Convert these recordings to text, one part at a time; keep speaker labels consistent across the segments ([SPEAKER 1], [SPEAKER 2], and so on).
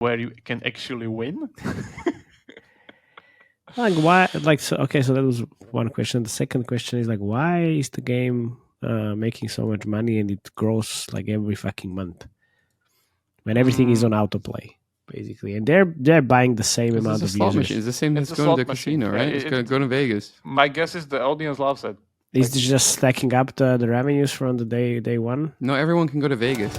[SPEAKER 1] where you can actually win.
[SPEAKER 2] Like why? Like so. Okay, so that was one question. The second question is like, why is the game making so much money and it grows like every fucking month when everything is on autoplay, basically, and they're buying the same amount of
[SPEAKER 3] slot
[SPEAKER 2] users.
[SPEAKER 3] machine. It's the same as
[SPEAKER 1] It's a
[SPEAKER 3] going to
[SPEAKER 1] slot
[SPEAKER 3] the
[SPEAKER 1] machine.
[SPEAKER 3] casino, right?
[SPEAKER 1] Yeah,
[SPEAKER 3] It's going to go to Vegas.
[SPEAKER 1] My guess is the audience loves it.
[SPEAKER 2] Is it just stacking up the revenues from the day one?
[SPEAKER 3] No, everyone can go to Vegas.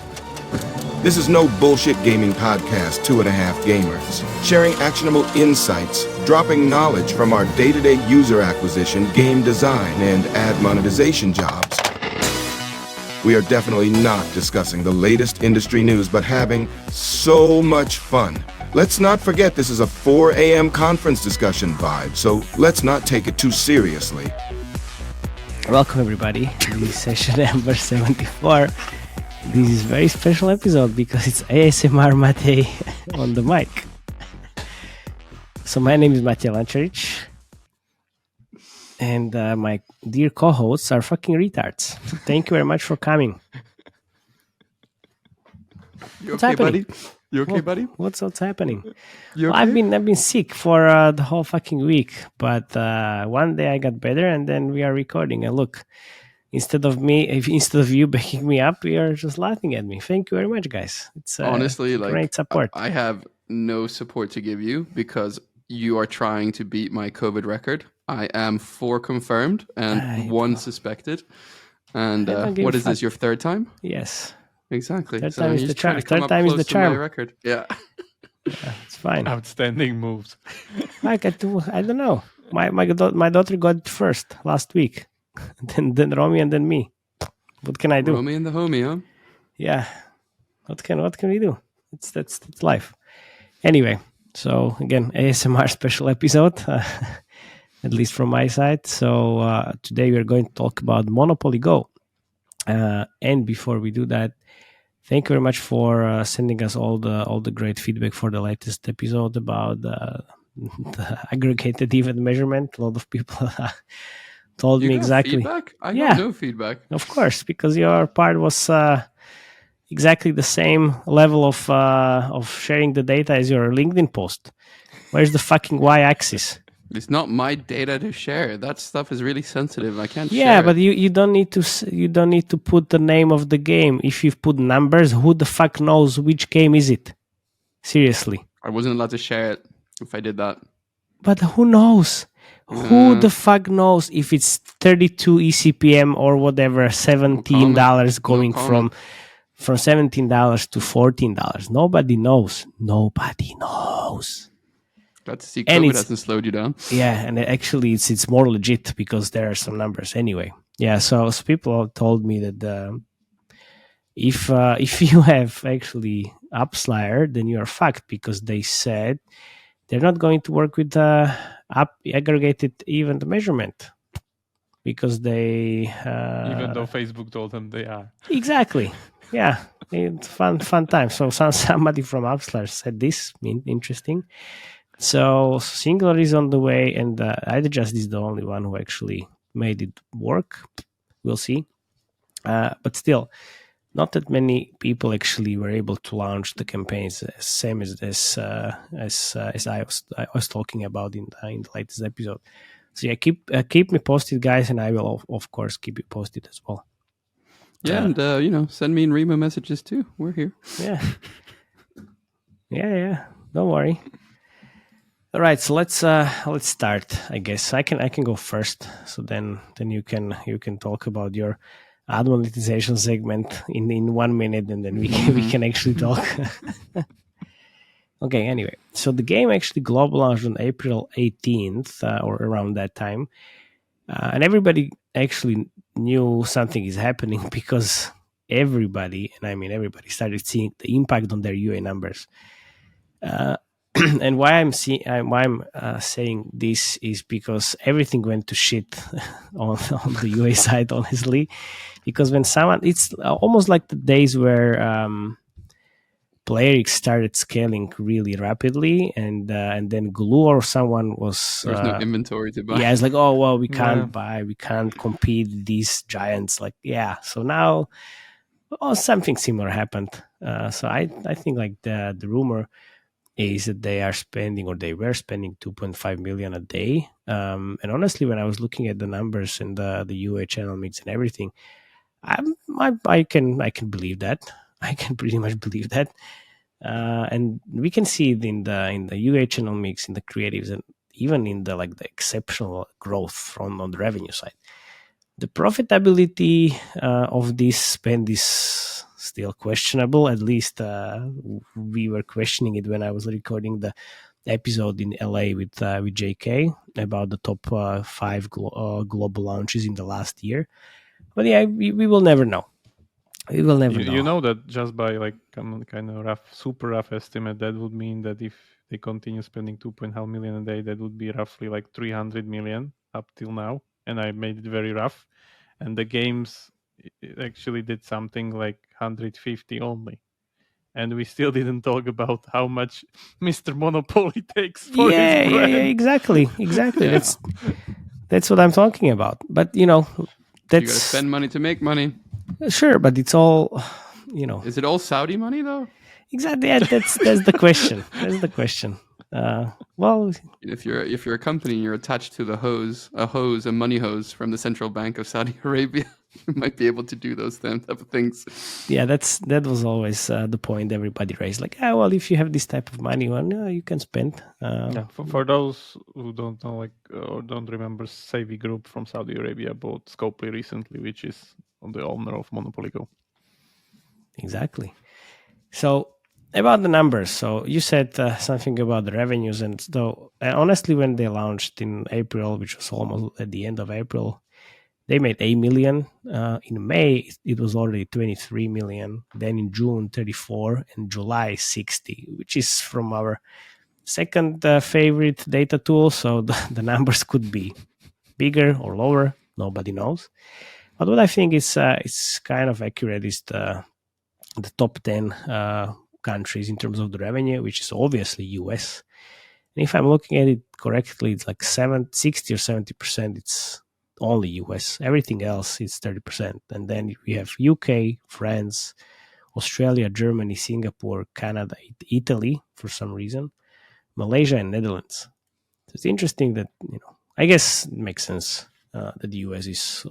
[SPEAKER 4] This is no bullshit gaming podcast, 2.5 gamers. Sharing actionable insights, dropping knowledge from our day-to-day user acquisition, game design, and ad monetization jobs. We are definitely not discussing the latest industry news, but having so much fun. Let's not forget this is a 4 a.m. conference discussion vibe, so let's not take it too seriously.
[SPEAKER 2] Welcome everybody. This is session number 74. This is a very special episode because it's ASMR Matej on the mic. So my name is Matej Lančarič and my dear co-hosts are fucking retards. Thank you very much for coming.
[SPEAKER 3] You okay, buddy? You okay, buddy?
[SPEAKER 2] What's happening?
[SPEAKER 3] You okay?
[SPEAKER 2] Well, I've been sick for the whole fucking week, but one day I got better and then we are recording. And look, instead of you backing me up, you are just laughing at me. Thank you very much, guys. It's
[SPEAKER 3] honestly like
[SPEAKER 2] great support.
[SPEAKER 3] I have no support to give you because you are trying to beat my COVID record. I am 4 confirmed and 1 suspected. And what is this? Your 3rd time?
[SPEAKER 2] Yes.
[SPEAKER 3] Exactly.
[SPEAKER 2] Third time is the charm. Third time is the charm.
[SPEAKER 3] Record. Yeah.
[SPEAKER 2] It's fine.
[SPEAKER 1] Outstanding moves.
[SPEAKER 2] Like I don't know. My daughter got it first last week. then Romy and then me. What can I do?
[SPEAKER 3] Romy and the homie, huh?
[SPEAKER 2] Yeah. What can we do? That's life. Anyway, so again, ASMR special episode, at least from my side. So today we are going to talk about Monopoly Go. And before we do that, thank you very much for sending us all the great feedback for the latest episode about the aggregated event measurement. A lot of people told me exactly.
[SPEAKER 3] Feedback? I got no feedback.
[SPEAKER 2] Of course, because your part was exactly the same level of sharing the data as your LinkedIn post. Where's the fucking y-axis?
[SPEAKER 3] It's not my data to share. That stuff is really sensitive. I can't share.
[SPEAKER 2] Yeah, but you don't need to put the name of the game. If you put numbers, who the fuck knows which game is it? Seriously.
[SPEAKER 3] I wasn't allowed to share it if I did that.
[SPEAKER 2] But who knows? Who the fuck knows if it's 32 ECPM or whatever, $17 going from $17 to $14? Nobody knows. Nobody knows.
[SPEAKER 3] Glad to see COVID hasn't slowed you down.
[SPEAKER 2] Yeah, and actually it's more legit because there are some numbers anyway. Yeah, so people told me that if you have actually Upslayer, then you are fucked because they said they're not going to work with aggregated event measurement because they
[SPEAKER 1] even though Facebook told them they are.
[SPEAKER 2] Exactly. Yeah, it's fun time. So somebody from Upslayer said this, interesting. So Singular is on the way, and iDigest is the only one who actually made it work. We'll see. But still, not that many people actually were able to launch the campaigns, same as I was talking about in the latest episode. So yeah, keep me posted, guys, and I will of course keep you posted as well.
[SPEAKER 3] Yeah, and send me and Remo messages too. We're here.
[SPEAKER 2] Yeah. Yeah. Don't worry. All right, so let's start. I guess I can go first. So then you can talk about your ad monetization segment in 1 minute, and then we can actually talk. Okay. Anyway, so the game actually global launched on April 18th or around that time, and everybody actually knew something is happening because everybody started seeing the impact on their UA numbers. And why I'm saying this is because everything went to shit on the UA side, honestly. Because when it's almost like the days where PlayerX started scaling really rapidly, and then Glue or someone was
[SPEAKER 3] there's no inventory to buy.
[SPEAKER 2] Yeah, it's like, oh well, we can't buy, we can't compete with these giants. Like, yeah, so now something similar happened. So I think like the rumor is that they are spending, or they were spending 2.5 million a day. And honestly, when I was looking at the numbers and the UA channel meets and everything, I can believe that. I can pretty much believe that. And we can see it in the UA channel mix, in the creatives, and even in the exceptional growth on the revenue side. The profitability of this spend is still questionable. At least we were questioning it when I was recording the episode in LA with JK about the top 5 global launches in the last year. But yeah, we will never know. We will never know.
[SPEAKER 1] You know that just by kind of super rough estimate, that would mean that if they continue spending 2.5 million a day, that would be roughly 300 million up till now. And I made it very rough. And the games actually did something like 150 only. And we still didn't talk about how much Mr.Monpoly takes for his brand.
[SPEAKER 2] Yeah, exactly. Yeah. That's what I'm talking about. But
[SPEAKER 3] you gotta spend money to make money.
[SPEAKER 2] Sure, but it's all,
[SPEAKER 3] Is it all Saudi money though?
[SPEAKER 2] Exactly. Yeah, that's the question. That's the question. Well,
[SPEAKER 3] if you're a company and you're attached to a money hose from the Central Bank of Saudi Arabia, you might be able to do those type of things.
[SPEAKER 2] Yeah, that was always the point everybody raised. Well, if you have this type of money, you can spend.
[SPEAKER 1] For those who don't know, or don't remember, Savvy Group from Saudi Arabia bought Scopely recently, which is the owner of Monopoly Go.
[SPEAKER 2] Exactly. So about the numbers, so you said something about the revenues, and so honestly, when they launched in April, which was almost at the end of April, they made 8 million. In May, it was already 23 million. Then in June, 34, and July, 60, which is from our second favorite data tool. So the numbers could be bigger or lower. Nobody knows. But what I think is kind of accurate is the top 10 countries in terms of the revenue, which is obviously US. And if I'm looking at it correctly, it's 60 or 70%. It's only US. Everything else is 30%. And then we have UK, France, Australia, Germany, Singapore, Canada, Italy for some reason, Malaysia, and Netherlands. So it's interesting that, I guess it makes sense that the US is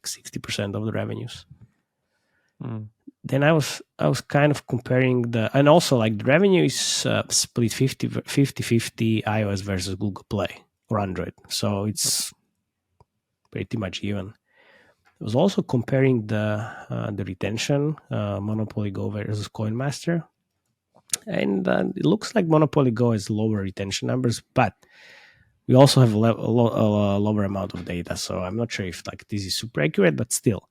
[SPEAKER 2] 60% of the revenues. Then I was kind of comparing and also the revenue is split 50-50 iOS versus Google Play or Android. So it's pretty much even. I was also comparing the retention, Monopoly Go versus CoinMaster. And it looks like Monopoly Go has lower retention numbers, but we also have a lower amount of data. So I'm not sure if this is super accurate, but still.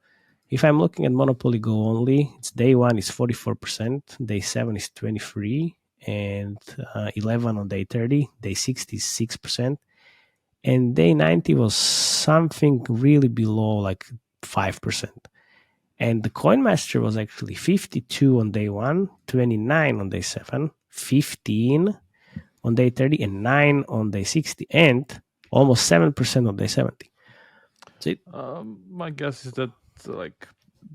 [SPEAKER 2] If I'm looking at Monopoly Go only, it's day 1 is 44%, day 7 is 23%, and 11 on day 30, day 60 is 6%, and day 90 was something really below 5%. And the CoinMaster was actually 52 on day 1, 29 on day 7, 15 on day 30, and 9 on day 60, and almost 7% on day 70. So
[SPEAKER 1] my guess is that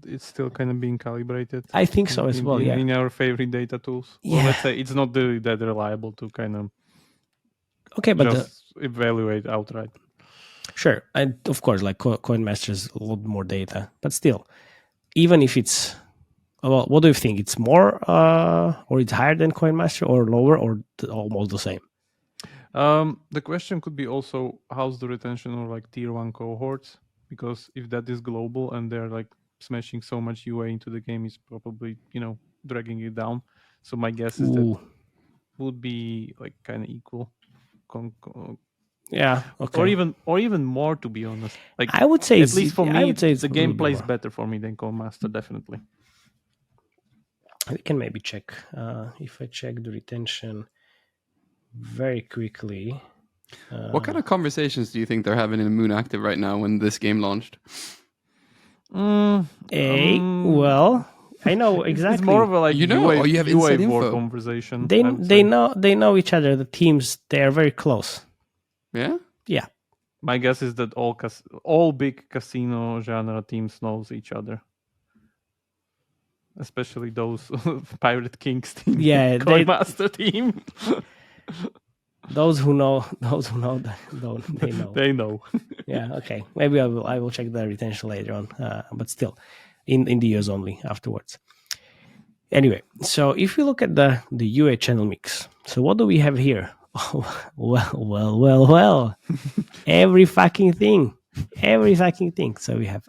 [SPEAKER 1] it's still kind of being calibrated.
[SPEAKER 2] I think so as well.
[SPEAKER 1] In our favorite data tools.
[SPEAKER 2] Yeah.
[SPEAKER 1] Well, let's say it's not really that reliable to kind of
[SPEAKER 2] but
[SPEAKER 1] just evaluate outright.
[SPEAKER 2] Sure, and of course, CoinMaster is a lot more data, but still, even if it's what do you think? It's more or it's higher than CoinMaster, or lower, or almost the same?
[SPEAKER 1] The question could be also how's the retention of tier 1 cohorts, because if that is global and they're smashing so much UA into the game, is probably dragging it down. So my guess is that would be kind of equal.
[SPEAKER 2] Yeah, okay.
[SPEAKER 1] Or even more, to be honest.
[SPEAKER 2] I would say,
[SPEAKER 1] at least for me,
[SPEAKER 2] I would say
[SPEAKER 1] the game plays better for me than CoinMaster, definitely.
[SPEAKER 2] We can maybe check if I check the retention very quickly.
[SPEAKER 3] What kind of conversations do you think they're having in Moon Active right now when this game launched?
[SPEAKER 2] Well, I know exactly.
[SPEAKER 1] It's more of a
[SPEAKER 3] you have inside
[SPEAKER 1] UA
[SPEAKER 3] info.
[SPEAKER 1] Conversation.
[SPEAKER 2] They know each other. The teams, they are very close.
[SPEAKER 3] Yeah.
[SPEAKER 2] Yeah.
[SPEAKER 1] My guess is that all, all big casino genre teams knows each other. especially those Pirate Kings team,
[SPEAKER 2] Coin
[SPEAKER 1] Master team.
[SPEAKER 2] Those who know, they know.
[SPEAKER 1] They know.
[SPEAKER 2] Yeah, okay. Maybe I will check the retention later on, but still, in the US only afterwards. Anyway, so if we look at the UA channel mix, so what do we have here? Oh, well. Every fucking thing. So we have,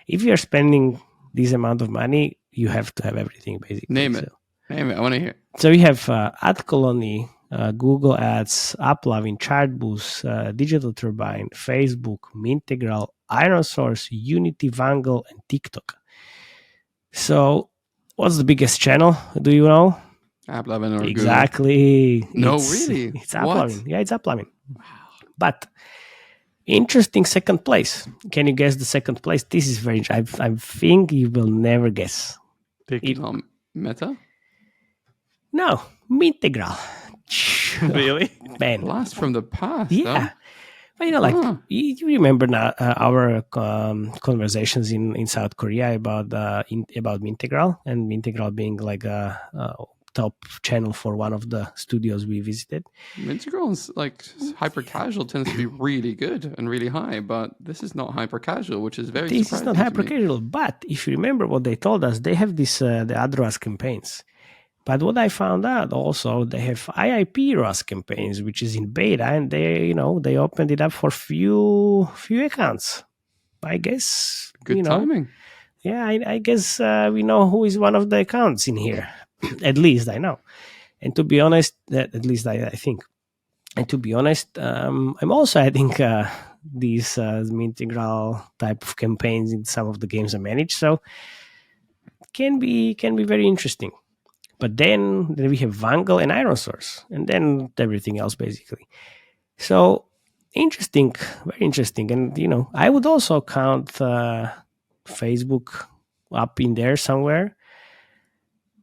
[SPEAKER 2] if you're spending this amount of money, you have to have everything basically.
[SPEAKER 3] Name it. I want to hear.
[SPEAKER 2] So we have Ad Colony, Google Ads, AppLovin, Chartboost, Digital Turbine, Facebook, Mintegral, Iron Source, Unity, Wangle, and TikTok. So what's the biggest channel? Do you know?
[SPEAKER 3] AppLovin or
[SPEAKER 2] exactly.
[SPEAKER 3] Google? No, really?
[SPEAKER 2] It's AppLovin. Yeah, it's AppLovin. Wow. But interesting second place. Can you guess the second place? This is very. I think you will never guess.
[SPEAKER 3] Meta?
[SPEAKER 2] No, Mintegral.
[SPEAKER 1] Really?
[SPEAKER 2] Man.
[SPEAKER 3] Blast from the past.
[SPEAKER 2] Yeah.
[SPEAKER 3] Huh?
[SPEAKER 2] But you remember now our conversations in South Korea about Mintegral, and Mintegral being like a top channel for one of the studios we visited.
[SPEAKER 3] Mintegral is like hyper casual, tends to be really good and really high, but this is not hyper casual, which is very surprising. This is
[SPEAKER 2] not hyper casual, but if you remember what they told us, they have this the ad ROAS campaigns. But what I found out also, they have IIP ROAS campaigns, which is in beta, and they opened it up for few accounts. I guess
[SPEAKER 3] good timing.
[SPEAKER 2] Yeah, I guess we know who is one of the accounts in here. At least I know. And to be honest, at least I think. And to be honest, I'm also adding these Mintegral type of campaigns in some of the games I manage, so it can be very interesting. But then we have Wangle and Iron Source, and then everything else basically. So interesting, very interesting. And I would also count Facebook up in there somewhere,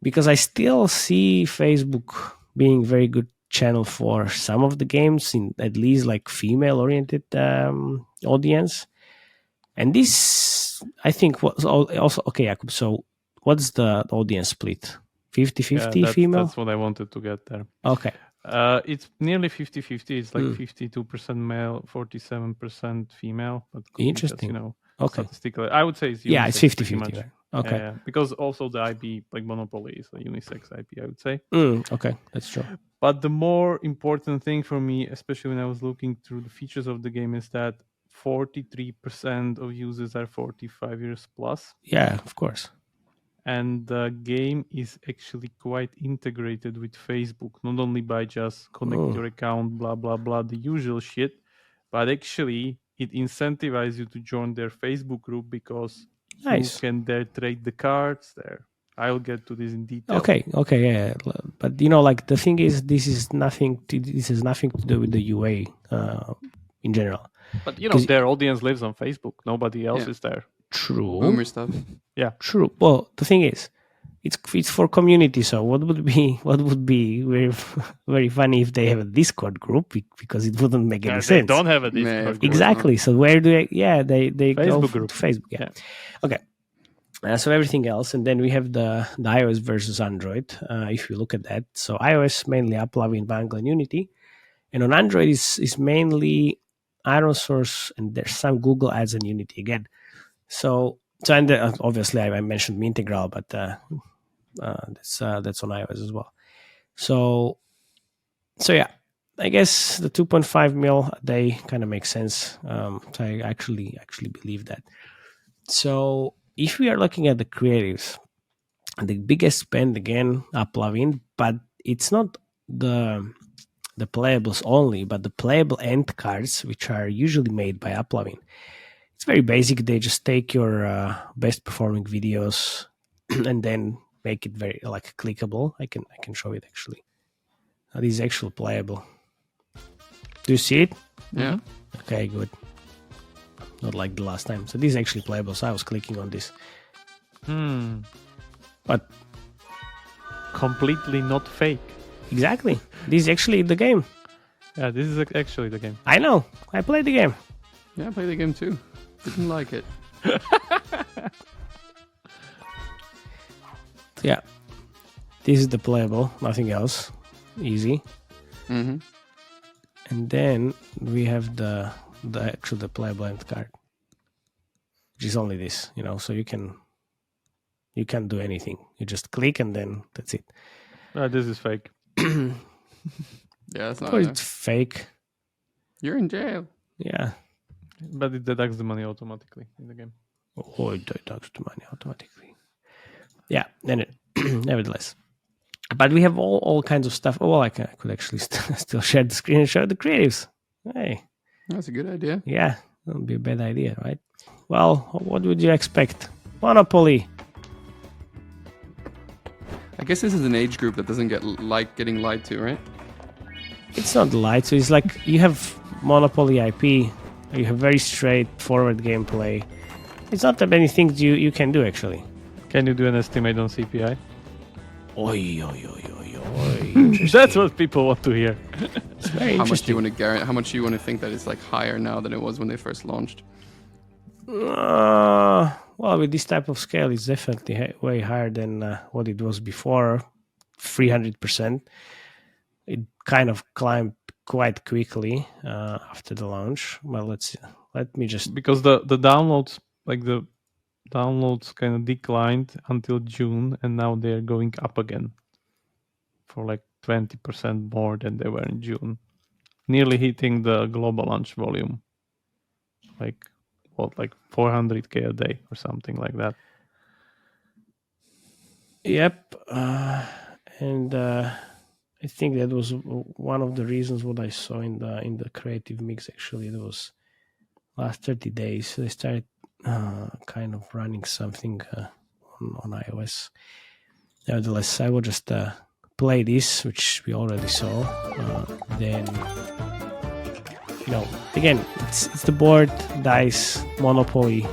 [SPEAKER 2] because I still see Facebook being very good channel for some of the games, in at least like female-oriented audience. And this, I think, was also okay, Jakub. So what's the audience split? 50-50 female?
[SPEAKER 1] That's what I wanted to get there.
[SPEAKER 2] Okay.
[SPEAKER 1] It's nearly 50-50. It's like 52% male, 47% female. But
[SPEAKER 2] interesting.
[SPEAKER 1] Okay. Statistically, I would say it's unisex.
[SPEAKER 2] Yeah, it's 50-50. Right? Okay.
[SPEAKER 1] Yeah, because also the IP, like Monopoly, is a unisex IP, I would say.
[SPEAKER 2] Okay, that's true.
[SPEAKER 1] But the more important thing for me, especially when I was looking through the features of the game, is that 43% of users are 45 years plus.
[SPEAKER 2] Yeah, of course.
[SPEAKER 1] And the game is actually quite integrated with Facebook, not only by just connect your account, blah, blah, blah, the usual shit, but actually it incentivizes you to join their Facebook group because you can there trade the cards there. I'll get to this in detail.
[SPEAKER 2] Okay, yeah. But like the thing is, this has nothing to do with the UA in general.
[SPEAKER 1] But their audience lives on Facebook. Nobody else is there.
[SPEAKER 2] True.
[SPEAKER 3] Boomer stuff.
[SPEAKER 1] Yeah.
[SPEAKER 2] True. Well, the thing is, it's for community. So what would be very, very funny if they have a Discord group, because it wouldn't make any sense.
[SPEAKER 1] They don't have a Discord group.
[SPEAKER 2] Exactly. So where do they? Yeah, they
[SPEAKER 1] Facebook
[SPEAKER 2] go
[SPEAKER 1] group.
[SPEAKER 2] To Facebook. Yeah. Okay. So everything else, and then we have the iOS versus Android. If you look at that, so iOS mainly AppLovin, Wangle, and Unity, and on Android is mainly Iron Source, and there's some Google Ads and Unity again. So and obviously I mentioned Mintegral, but that's on iOS as well. So yeah, I guess the 2.5 mil a day kind of makes sense. So I actually believe that. So if we are looking at the creatives, the biggest spend again, AppLovin, but it's not the playables only, but the playable end cards, which are usually made by AppLovin. It's very basic. They just take your best performing videos and then make it very clickable. I can show it actually. This is actually playable. Do you see it?
[SPEAKER 3] Yeah.
[SPEAKER 2] Okay, good. Not like the last time. So this is actually playable. So I was clicking on this. But
[SPEAKER 1] completely not fake.
[SPEAKER 2] Exactly. This is actually the game.
[SPEAKER 1] Yeah, this is actually the game.
[SPEAKER 2] I know. I played the game.
[SPEAKER 3] Yeah, I played the game too. Didn't like it.
[SPEAKER 2] Yeah. This is the playable, nothing else. Easy.
[SPEAKER 3] Mm-hmm.
[SPEAKER 2] And then we have the playable end card, which is only this, so you can't do anything. You just click and then that's it.
[SPEAKER 1] This is fake.
[SPEAKER 3] Yeah, it's not.
[SPEAKER 2] It's fake.
[SPEAKER 3] You're in jail.
[SPEAKER 2] Yeah.
[SPEAKER 1] But it deducts the money automatically in the game.
[SPEAKER 2] Oh, it deducts the money automatically. Yeah, nevertheless. But we have all kinds of stuff. Oh, well, I could actually still share the screen and show the creatives. Hey.
[SPEAKER 3] That's a good idea.
[SPEAKER 2] Yeah, that would be a bad idea, right? Well, what would you expect? Monopoly.
[SPEAKER 3] I guess this is an age group that doesn't getting lied to, right?
[SPEAKER 2] It's not light. So it's like you have Monopoly IP. You have very straightforward gameplay. It's not that many things you can do, actually.
[SPEAKER 1] Can you do an estimate on CPI?
[SPEAKER 2] Oi.
[SPEAKER 1] That's what people want to hear.
[SPEAKER 2] It's very
[SPEAKER 3] How much do
[SPEAKER 2] interesting.
[SPEAKER 3] you want to guarantee? How much do you want to think that it's like higher now than it was when they first launched?
[SPEAKER 2] Well, with this type of scale, it's definitely way higher than what it was before. 300%. It kind of climbed quite quickly after the launch. Well, let me just...
[SPEAKER 1] Because the downloads, the downloads kind of declined until June, and now they're going up again for 20% more than they were in June, nearly hitting the global launch volume. 400K a day or something like that.
[SPEAKER 2] Yep. And I think that was one of the reasons what I saw in the creative mix. Actually, it was last 30 days. They started kind of running something on iOS. Nevertheless, I will just play this, which we already saw. Then, again, it's the board, dice, Monopoly.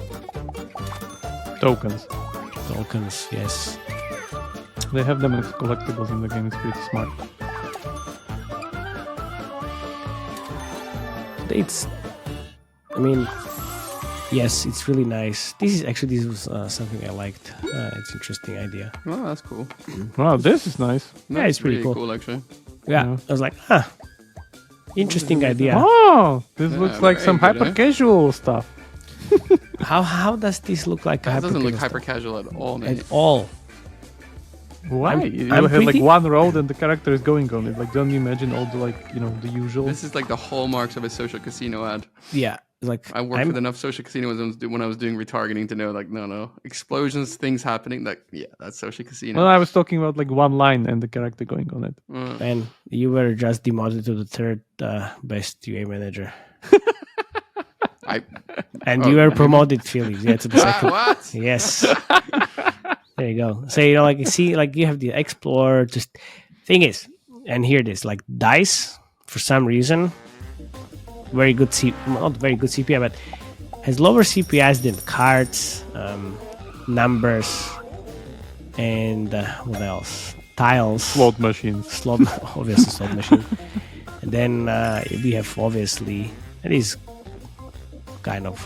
[SPEAKER 1] Tokens,
[SPEAKER 2] yes.
[SPEAKER 1] They have them as collectibles in the game. It's pretty smart.
[SPEAKER 2] Yes, it's really nice. This was something I liked. It's an interesting idea.
[SPEAKER 3] Oh, that's cool.
[SPEAKER 1] Wow, this is nice.
[SPEAKER 2] Yeah, it's pretty
[SPEAKER 3] really
[SPEAKER 2] cool.
[SPEAKER 3] actually.
[SPEAKER 2] Yeah, I was like, interesting idea.
[SPEAKER 1] Oh, this looks like
[SPEAKER 3] very
[SPEAKER 1] some
[SPEAKER 3] good,
[SPEAKER 1] hyper casual stuff.
[SPEAKER 2] How does this look like?
[SPEAKER 3] That doesn't look
[SPEAKER 2] hyper
[SPEAKER 3] hyper casual at all, man.
[SPEAKER 2] at all?
[SPEAKER 1] Why? You have
[SPEAKER 2] pretty-
[SPEAKER 1] one road and the character is going on it. Don't you imagine all the the usual?
[SPEAKER 3] This is like the hallmarks of a social casino ad.
[SPEAKER 2] Yeah,
[SPEAKER 3] I worked with enough social casinos when I was doing retargeting to know, no, explosions, things happening. That's social casino.
[SPEAKER 1] Well, I was talking about one line and the character going on it.
[SPEAKER 2] And you were just demoted to the third best UA manager. You were promoted, Felix. Yeah, to the second.
[SPEAKER 3] What?
[SPEAKER 2] Yes. There you go. So you have the Explorer. Just thing is, and hear this, dice for some reason, very good not very good CPI, but has lower CPIs than cards, numbers, and what else? Tiles.
[SPEAKER 1] Slot machines.
[SPEAKER 2] Obviously slot machine. And then we have obviously it is kind of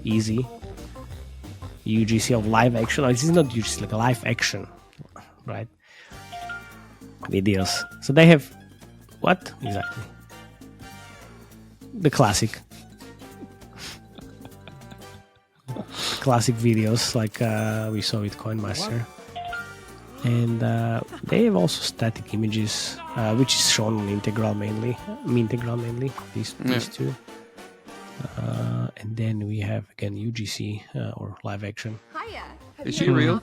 [SPEAKER 2] easy. UGC of live action. This is not UGC, like a live action, right? Videos. So they have what exactly? The classic videos like we saw with CoinMaster. And they have also static images, which is shown on Integral mainly. These two. And then we have again UGC or live action.
[SPEAKER 5] Hiya.
[SPEAKER 3] Is she real?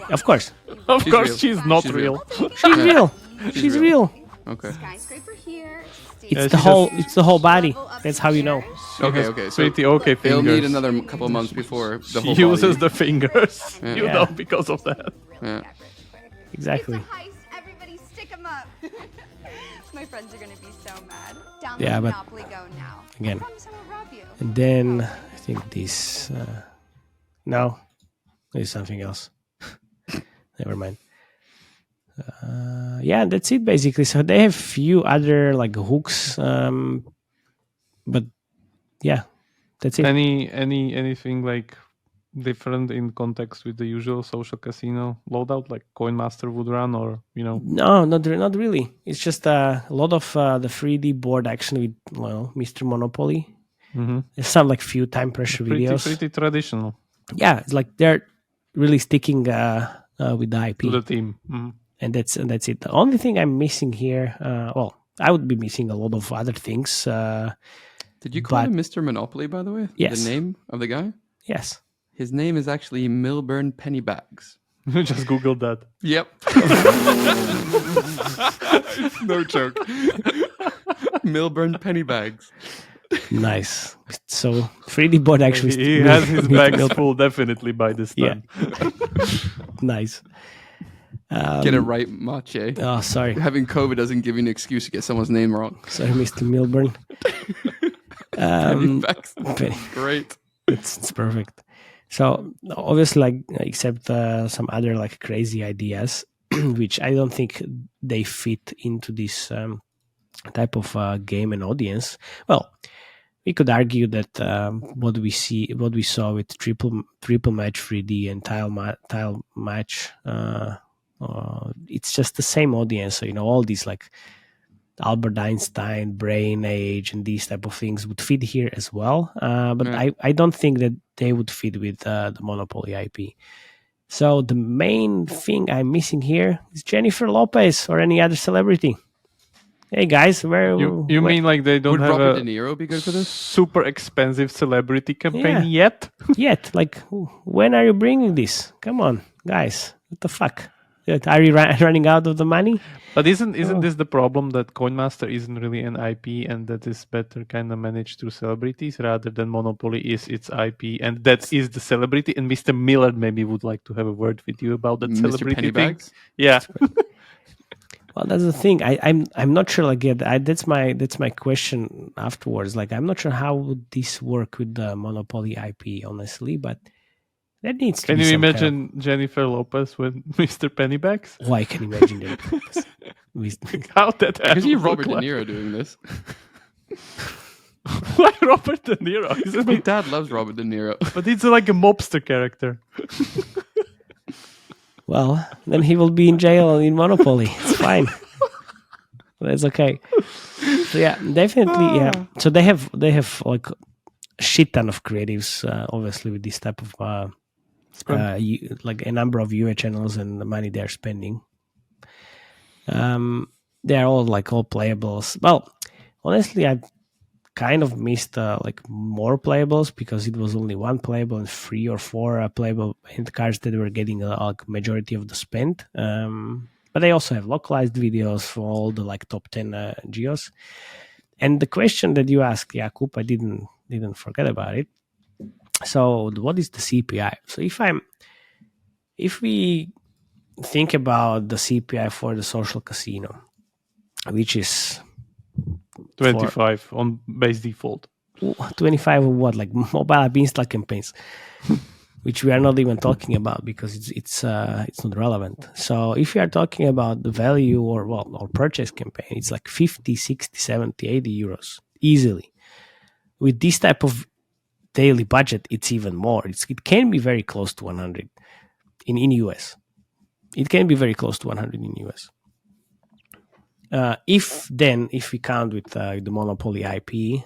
[SPEAKER 2] Of course.
[SPEAKER 1] Of
[SPEAKER 3] She's
[SPEAKER 1] course,
[SPEAKER 3] real.
[SPEAKER 1] she's not
[SPEAKER 3] She's
[SPEAKER 1] real.
[SPEAKER 2] She's real. She's real.
[SPEAKER 3] Okay.
[SPEAKER 5] Skyscraper here.
[SPEAKER 2] It's the whole body. That's how you know.
[SPEAKER 3] Okay. So
[SPEAKER 1] Pretty okay
[SPEAKER 3] they'll
[SPEAKER 1] fingers.
[SPEAKER 3] need another couple of months before the whole
[SPEAKER 1] She uses
[SPEAKER 3] body.
[SPEAKER 1] the fingers.
[SPEAKER 3] Yeah.
[SPEAKER 1] You know, because of that.
[SPEAKER 3] Yeah.
[SPEAKER 2] Exactly.
[SPEAKER 5] It's a heist. Everybody stick 'em up. My friends are gonna be so mad. Download
[SPEAKER 2] Yeah, but
[SPEAKER 5] Monopoly Go now.
[SPEAKER 2] again.
[SPEAKER 5] I promise I won't rob you.
[SPEAKER 2] And then I think this. No, there's something else. Never mind. Yeah, that's it basically. So they have few other hooks, but yeah, that's it.
[SPEAKER 1] Anything different in context with the usual social casino loadout like Coinmaster would run, or
[SPEAKER 2] No, not really. It's just a lot of the 3D board action with Mr.Monpoly.
[SPEAKER 1] Mm-hmm.
[SPEAKER 2] There's some like few time pressure videos.
[SPEAKER 1] Pretty traditional.
[SPEAKER 2] Yeah, it's like they're really sticking with the IP
[SPEAKER 1] to the team.
[SPEAKER 2] Mm-hmm. And that's it. The only thing I'm missing here, I would be missing a lot of other things.
[SPEAKER 3] Did you call him Mr.Monpoly, by the way?
[SPEAKER 2] Yes.
[SPEAKER 3] The name of the guy?
[SPEAKER 2] Yes.
[SPEAKER 3] His name is actually Milburn Pennybags.
[SPEAKER 1] Just Googled that.
[SPEAKER 3] Yep. No joke. Milburn Pennybags.
[SPEAKER 2] Nice. So 3D board actually.
[SPEAKER 1] He has his bags full definitely by this time.
[SPEAKER 2] Yeah. Nice.
[SPEAKER 3] Get it right, Mache.
[SPEAKER 2] Oh, sorry.
[SPEAKER 3] Having COVID doesn't give you an excuse to get someone's name wrong.
[SPEAKER 2] Sorry, Mr. Milburn.
[SPEAKER 3] Great.
[SPEAKER 2] It's perfect. So obviously, like except some other like crazy ideas, which I don't think they fit into this type of game and audience. Well, we could argue that what we saw with triple match 3D and tile match, it's just the same audience. So all these like Albert Einstein, Brain Age, and these type of things would fit here as well. But I don't think that they would fit with the Monopoly IP. So the main thing I'm missing here is Jennifer Lopez or any other celebrity. Hey guys, where
[SPEAKER 1] you mean like they don't have
[SPEAKER 3] Robert
[SPEAKER 1] a
[SPEAKER 3] De Niro be good for this?
[SPEAKER 1] Super expensive celebrity campaign yet?
[SPEAKER 2] Yet, like when are you bringing this? Come on, guys, what the fuck? Are you running out of the money?
[SPEAKER 1] But isn't this the problem, that Coinmaster isn't really an IP and that is better kind of managed through celebrities rather than Monopoly is its IP and that is the celebrity? And Mr. Miller maybe would like to have a word with you about that celebrity thing. Yeah.
[SPEAKER 2] Well, that's the thing. I'm not sure. Like, that's my question afterwards. Like, I'm not sure how would this work with the Monopoly IP, honestly. But that needs to.
[SPEAKER 1] Can
[SPEAKER 2] be
[SPEAKER 1] you
[SPEAKER 2] some
[SPEAKER 1] imagine Jennifer Lopez with Mr. Pennybags?
[SPEAKER 2] Oh, I can imagine Jennifer Lopez.
[SPEAKER 1] How that?
[SPEAKER 3] I can see Robert De Niro doing this.
[SPEAKER 1] Why Robert De Niro?
[SPEAKER 3] My dad loves Robert De Niro,
[SPEAKER 1] but it's like a mobster character.
[SPEAKER 2] Well, then he will be in jail in Monopoly. It's fine. That's okay. So yeah, definitely. Yeah. So they have like a shit ton of creatives, obviously, with this type of like a number of UA channels and the money they're spending. They're all playables. Well, honestly, I kind of missed like more playables because it was only one playable and 3 or 4 playable hint cards that were getting a majority of the spend. But they also have localized videos for all the like top 10 geos. And the question that you asked, Jakub, I didn't forget about it. So what is the CPI? So if we think about the CPI for the social casino, which is
[SPEAKER 1] 25 on base default.
[SPEAKER 2] 25 of what? Like mobile app install campaigns, which we are not even talking about because it's not relevant. So if you are talking about the value or purchase campaign, it's like 50, 60, 70, 80 euros easily. With this type of daily budget, it's even more. It can be very close to 100 in US. It can be very close to 100 in US. If we count with the Monopoly IP,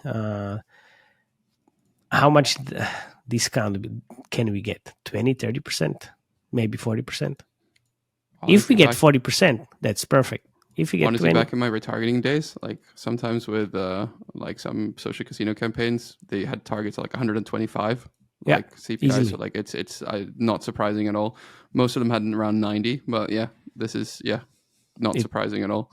[SPEAKER 2] how much discount can we get? 20, 30%, maybe 40%. If we get 40%, that's perfect. If we get
[SPEAKER 3] honestly,
[SPEAKER 2] 20,
[SPEAKER 3] back in my retargeting days, like sometimes with like some social casino campaigns, they had targets like 125.
[SPEAKER 2] Yeah,
[SPEAKER 3] like CPI,
[SPEAKER 2] easily.
[SPEAKER 3] So like it's not surprising at all. Most of them had around 90, but yeah, this is not surprising at all.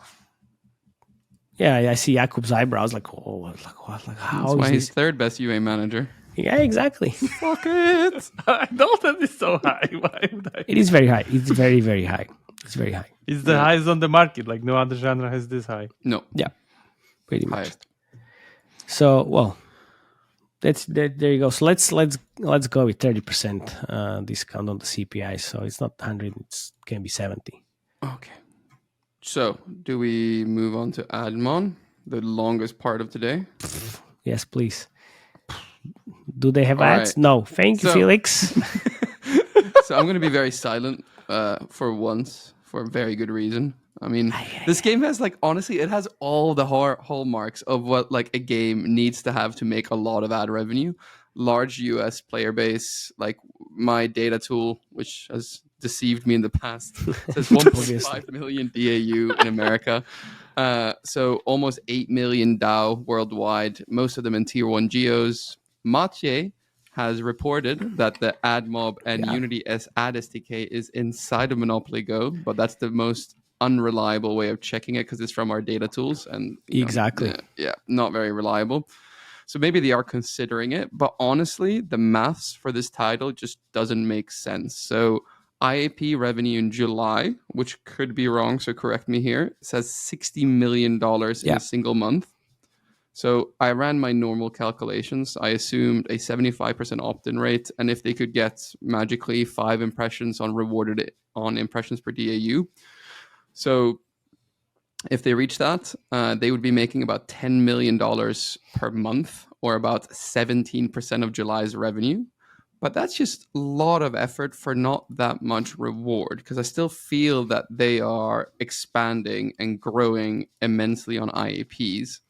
[SPEAKER 2] Yeah, I see Jakub's eyebrows like, oh, like what? Like how
[SPEAKER 3] That's
[SPEAKER 2] is
[SPEAKER 3] why
[SPEAKER 2] this?
[SPEAKER 3] he's third best UA manager.
[SPEAKER 2] Yeah, exactly.
[SPEAKER 1] Fuck it! I know that it's so high. Why would I?
[SPEAKER 2] It is very high. It's very, very high. It's very high.
[SPEAKER 1] It's the highest on the market. Like no other genre has this high.
[SPEAKER 3] No.
[SPEAKER 2] Yeah, pretty much.
[SPEAKER 3] Highest.
[SPEAKER 2] So, well, there you go. So let's go with 30% discount on the CPI. So it's not 100. It can be 70.
[SPEAKER 3] Okay. So do we move on to Admon, the longest part of today?
[SPEAKER 2] Yes, please. Do they have
[SPEAKER 3] All
[SPEAKER 2] ads?
[SPEAKER 3] right.
[SPEAKER 2] No. Thank you, Felix.
[SPEAKER 3] So I'm going to be very silent for once, for a very good reason. I mean, this game has honestly, it has all the hallmarks of what a game needs to have to make a lot of ad revenue. Large US player base, my data tool, which has deceived me in the past, says 1.5 million DAU in America. So almost 8 million DAO worldwide, most of them in tier 1 geos. Mathieu has reported that the AdMob and Unity S ad SDK is inside of Monopoly Go, but that's the most unreliable way of checking it because it's from our data tools and
[SPEAKER 2] exactly.
[SPEAKER 3] Not very reliable. So maybe they are considering it, but honestly, the maths for this title just doesn't make sense. So IAP revenue in July, which could be wrong, so correct me here, says $60 million in a single month. So I ran my normal calculations. I assumed a 75% opt-in rate, and if they could get magically 5 impressions on rewarded on impressions per DAU. So if they reach that, they would be making about $10 million per month, or about 17% of July's revenue. But that's just a lot of effort for not that much reward, because I still feel that they are expanding and growing immensely on IAPs.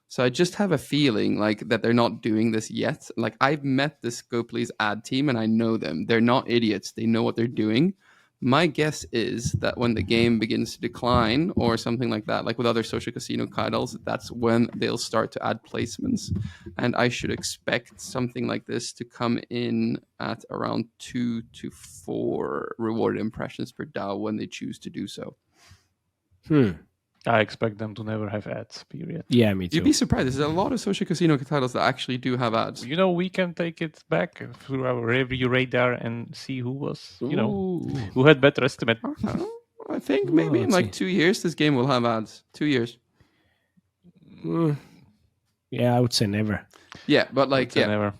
[SPEAKER 3] So I just have a feeling that they're not doing this yet. I've met this Go Please ad team and I know them. They're not idiots. They know what they're doing. My guess is that when the game begins to decline or something like that, like with other social casino titles, that's when they'll start to add placements. And I should expect something like this to come in at around 2 to 4 rewarded impressions per DAO when they choose to do so.
[SPEAKER 1] I expect them to never have ads, period.
[SPEAKER 2] Yeah, me too.
[SPEAKER 3] You'd be surprised. There's a lot of social casino titles that actually do have ads.
[SPEAKER 1] We can take it back through our review radar and see who was, who had better estimate.
[SPEAKER 3] I think maybe in 2 years, this game will have ads. 2 years.
[SPEAKER 2] Yeah, I would say never.
[SPEAKER 3] Yeah, but
[SPEAKER 1] never.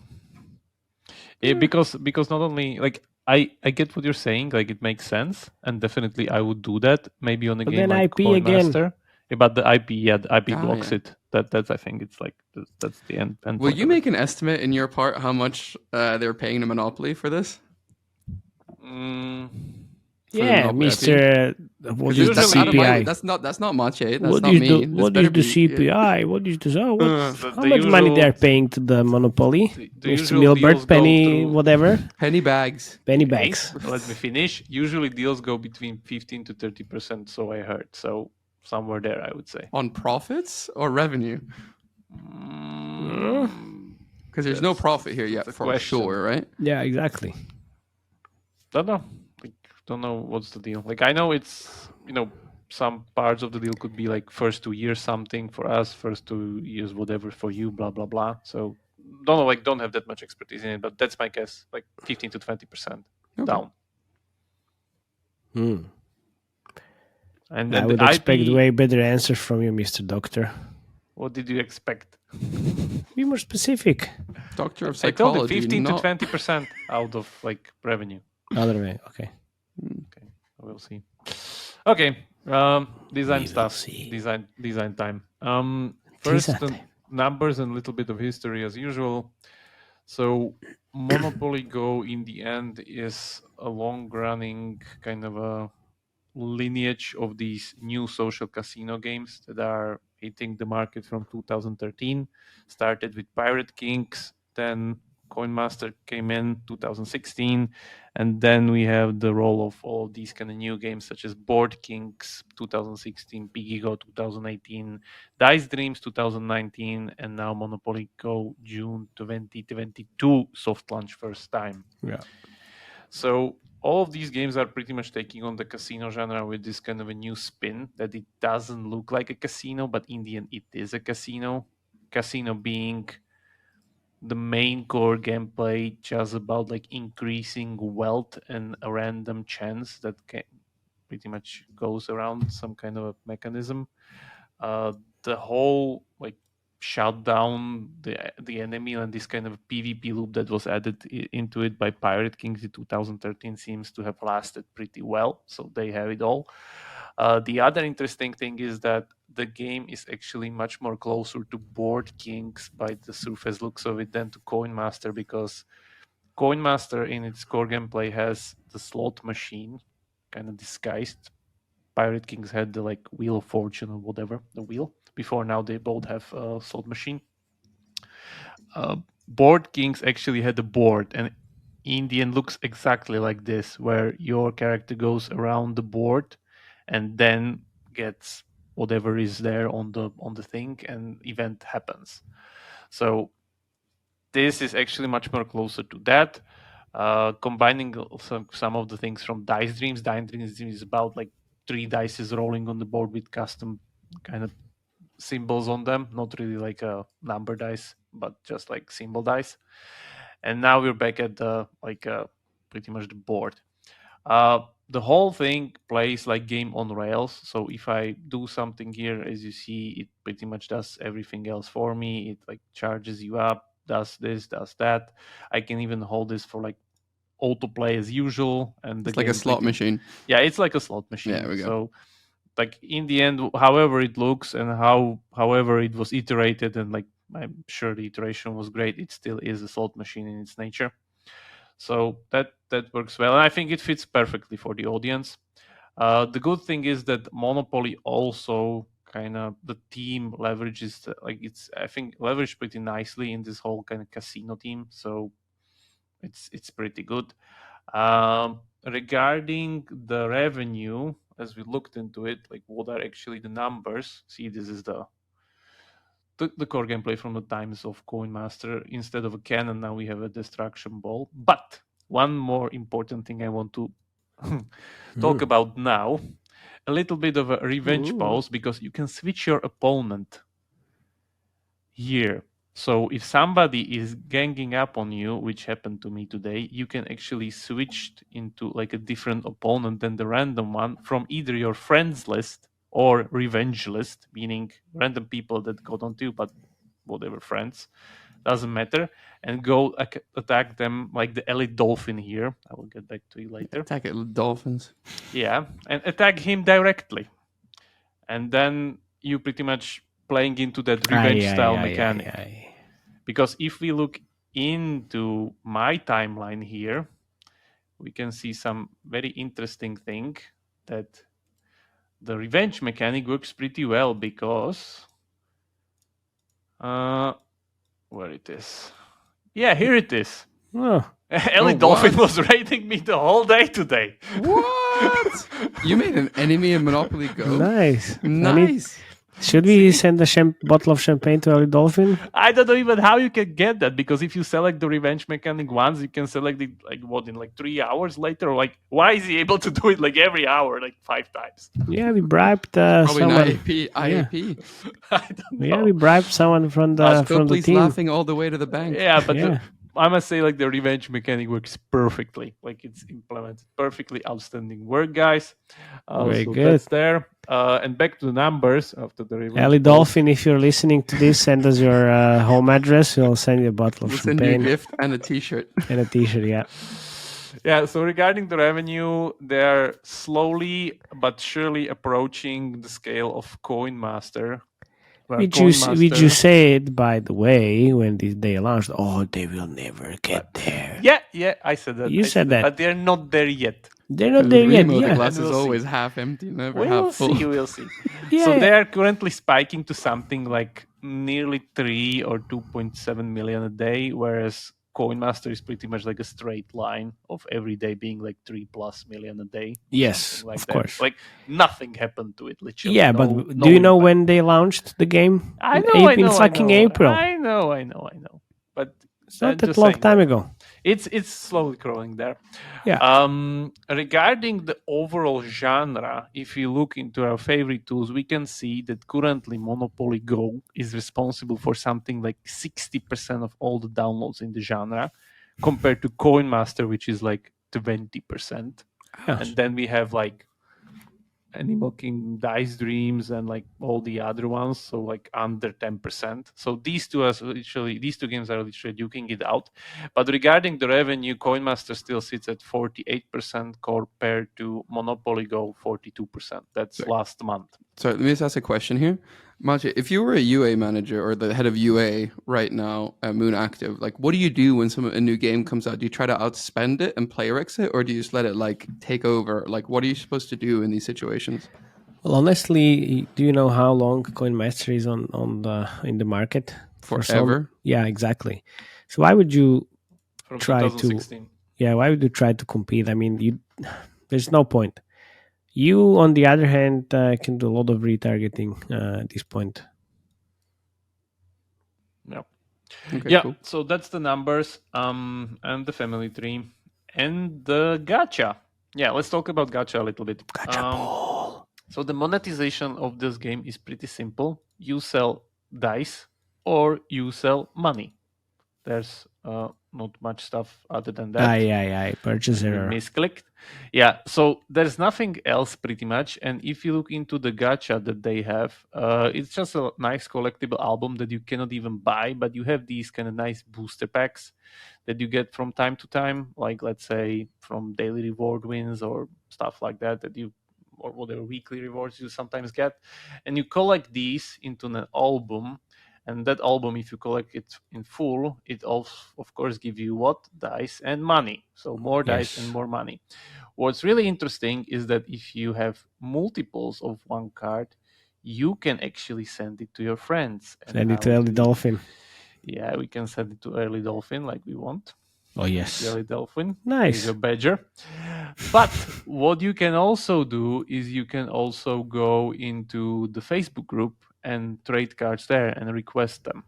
[SPEAKER 1] Because not only I get what you're saying, it makes sense, and definitely I would do that. Maybe on a game like
[SPEAKER 2] IP again.
[SPEAKER 1] Master, but the IP, the IP blocks it. That's I think it's that's the end.
[SPEAKER 3] Will you make an estimate in your part how much they're paying to Monopoly for this?
[SPEAKER 2] Yeah, Mr. What is the CPI?
[SPEAKER 3] That's not much, eh? That's
[SPEAKER 2] what
[SPEAKER 3] not
[SPEAKER 2] is
[SPEAKER 3] me.
[SPEAKER 2] What is the CPI? What is the how much money they're paying to the Monopoly? Mr. Milburn, penny, whatever.
[SPEAKER 3] Pennybags.
[SPEAKER 2] Pennybags.
[SPEAKER 1] Let me finish. Usually deals go between 15 to 30%, so I heard. So somewhere there, I would say.
[SPEAKER 3] On profits or revenue? Because there's no profit here yet, for sure, right?
[SPEAKER 2] Yeah, exactly.
[SPEAKER 1] Don't know what's the deal. I know it's, some parts of the deal could be first 2 years something for us, first 2 years whatever for you, blah, blah, blah. So don't know, don't have that much expertise in it, but that's my guess, 15 to 20% down. And
[SPEAKER 2] I would expect way better answers from you, Mr. Doctor.
[SPEAKER 1] What did you expect?
[SPEAKER 2] Be more specific.
[SPEAKER 3] Doctor of Psychology.
[SPEAKER 1] I told you 15 to 20% out of revenue.
[SPEAKER 2] Other way, okay.
[SPEAKER 1] Okay, we'll see. Okay, design stuff. Design time. First, the numbers and a little bit of history as usual. So, Monopoly Go in the end is a long-running kind of a lineage of these new social casino games that are hitting the market from 2013. Started with Pirate Kings, then Coin Master came in 2016, and then we have the role of all these kind of new games such as Board Kings 2016, Piggy Go 2018, Dice Dreams 2019, and now Monopoly Go June 2022 soft launch first time.
[SPEAKER 2] Yeah.
[SPEAKER 1] So all of these games are pretty much taking on the casino genre with this kind of a new spin that it doesn't look like a casino, but in the end it is a casino. Casino being the main core gameplay just about increasing wealth and a random chance that pretty much goes around some kind of a mechanism. The whole shut down the enemy and this kind of PvP loop that was added into it by Pirate Kings in 2013 seems to have lasted pretty well. So they have it all. The other interesting thing is that the game is actually much more closer to Board Kings by the surface looks of it than to Coin Master, because Coin Master in its core gameplay has the slot machine kind of disguised. Pirate Kings had the like Wheel of Fortune or whatever, the wheel. Before, now they both have a slot machine. Board Kings actually had a board, and in the end looks exactly like this, where your character goes around the board and then gets whatever is there on the thing, and event happens. So this is actually much more closer to that. Combining some of the things from Dice Dreams. Dice Dreams is about like 3 dice rolling on the board with custom kind of symbols on them, not really like a number dice, but just like symbol dice. And now we're back at the pretty much the board. The whole thing plays like game on rails. So if I do something here, as you see, it pretty much does everything else for me. It like charges you up, does this, does that. I can even hold this for like autoplay as usual, and
[SPEAKER 3] it's like a slot machine.
[SPEAKER 1] Yeah, it's like a slot machine.
[SPEAKER 3] There we go.
[SPEAKER 1] So like in the end, however it looks and however it was iterated, and like I'm sure the iteration was great, it still is a slot machine in its nature. So that works well, and I think it fits perfectly for the audience. The good thing is that Monopoly also kind of the team leverages I think leveraged pretty nicely in this whole kind of casino team. So it's pretty good. Regarding the revenue, as we looked into it, like what are actually the numbers? See, this is the core gameplay from the times of Coin Master. Instead of a cannon, now we have a destruction ball. But one more important thing I want to talk about now, a little bit of a revenge pause, because you can switch your opponent here. So if somebody is ganging up on you, which happened to me today, you can actually switch into like a different opponent than the random one from either your friends list or revenge list, meaning random people that got onto you, but whatever friends, doesn't matter, and go attack them like the EliteDolphin here. I will get back to you later.
[SPEAKER 3] Attack dolphins.
[SPEAKER 1] Yeah, and attack him directly. And then you pretty much playing into that revenge style mechanic. Because if we look into my timeline here, we can see some very interesting thing, that the revenge mechanic works pretty well, because where it is? Yeah, here it is.
[SPEAKER 2] Oh.
[SPEAKER 1] EliteDolphin was raiding me the whole day today.
[SPEAKER 3] What? You made an enemy in Monopoly Go?
[SPEAKER 2] Nice.
[SPEAKER 3] Nice.
[SPEAKER 2] Should we send a bottle of champagne to EliteDolphin?
[SPEAKER 1] I don't know even how you can get that, because if you select the revenge mechanic once, you can select it in 3 hours later, or like why is he able to do it like every hour, like 5 times?
[SPEAKER 2] Yeah, we bribed
[SPEAKER 3] probably
[SPEAKER 2] someone.
[SPEAKER 3] IAP.
[SPEAKER 1] I don't know.
[SPEAKER 2] Yeah, we bribed someone from the team.
[SPEAKER 3] Laughing all the way to the bank.
[SPEAKER 1] Yeah, but I must say, like, the revenge mechanic works perfectly. Like, it's implemented perfectly. Outstanding work, guys.
[SPEAKER 2] Very
[SPEAKER 1] so
[SPEAKER 2] good.
[SPEAKER 1] That's there. And back to the numbers after the revenge.
[SPEAKER 2] EliteDolphin, if you're listening to this, send us your home address. We'll send you a bottle of champagne.
[SPEAKER 3] Send you a gift and a t-shirt.
[SPEAKER 2] And a t-shirt, yeah.
[SPEAKER 1] Yeah, so regarding the revenue, they're slowly but surely approaching the scale of Coin Master.
[SPEAKER 2] Which you said, by the way, when they launched, they will never get there.
[SPEAKER 1] Yeah, I said that.
[SPEAKER 2] You said that.
[SPEAKER 1] But they're not there yet.
[SPEAKER 2] They're not there yet.
[SPEAKER 3] The glass is
[SPEAKER 1] We'll
[SPEAKER 3] always half empty, never
[SPEAKER 1] we'll
[SPEAKER 3] half full.
[SPEAKER 1] We'll see. So they're currently spiking to something like nearly 3 or 2.7 million a day, whereas Coin Master is pretty much like a straight line of every day being like 3+ million a day.
[SPEAKER 2] Yes,
[SPEAKER 1] like
[SPEAKER 2] of
[SPEAKER 1] that.
[SPEAKER 2] course.
[SPEAKER 1] Like nothing happened to it, literally.
[SPEAKER 2] Yeah, but do you know when they launched the game?
[SPEAKER 1] I know.
[SPEAKER 2] In fucking April.
[SPEAKER 1] I know. But
[SPEAKER 2] it's not that long time ago.
[SPEAKER 1] It's slowly growing there.
[SPEAKER 2] Yeah.
[SPEAKER 1] Regarding the overall genre, if you look into our favorite tools, we can see that currently Monopoly Go is responsible for something like 60% of all the downloads in the genre, compared to Coin Master, which is like 20%.
[SPEAKER 2] Yes.
[SPEAKER 1] And then we have like Animal Kingdom, Dice Dreams, and like all the other ones, so like under 10%. So these two games are literally duking it out. But regarding the revenue, Coinmaster still sits at 48% compared to Monopoly Go 42%. That's last month.
[SPEAKER 3] So let me just ask a question here. Maciej, if you were a UA manager or the head of UA right now at Moon Active, like what do you do when a new game comes out? Do you try to outspend it and player exit, or do you just let it like take over? Like what are you supposed to do in these situations?
[SPEAKER 2] Well, honestly, do you know how long CoinMaster is in the market?
[SPEAKER 3] Forever.
[SPEAKER 2] Yeah, exactly. So why would you
[SPEAKER 1] From
[SPEAKER 2] try
[SPEAKER 1] 2016.
[SPEAKER 2] why would you try to compete? I mean, there's no point. You, on the other hand, can do a lot of retargeting at this point.
[SPEAKER 1] Yeah.
[SPEAKER 3] Okay,
[SPEAKER 1] yeah.
[SPEAKER 3] cool.
[SPEAKER 1] So that's the numbers, and the family tree, and the gacha. Yeah, let's talk about gacha a little bit. So the monetization of this game is pretty simple. You sell dice or you sell money. There's not much stuff other than that.
[SPEAKER 2] Purchase error.
[SPEAKER 1] Misclicked. Yeah, so there's nothing else pretty much. And if you look into the gacha that they have, it's just a nice collectible album that you cannot even buy, but you have these kind of nice booster packs that you get from time to time, like let's say from daily reward wins or stuff like that or whatever weekly rewards you sometimes get. And you collect these into an album. And that album, if you collect it in full, it of course give you what? Dice and money. So more dice and more money. What's really interesting is that if you have multiples of one card, you can actually send it to your friends.
[SPEAKER 2] Send it to EliteDolphin.
[SPEAKER 1] Yeah, we can send it to EliteDolphin like we want.
[SPEAKER 2] Oh, yes.
[SPEAKER 1] EliteDolphin.
[SPEAKER 2] Nice.
[SPEAKER 1] He's your badger. But what you can also do is you can also go into the Facebook group and trade cards there and request them.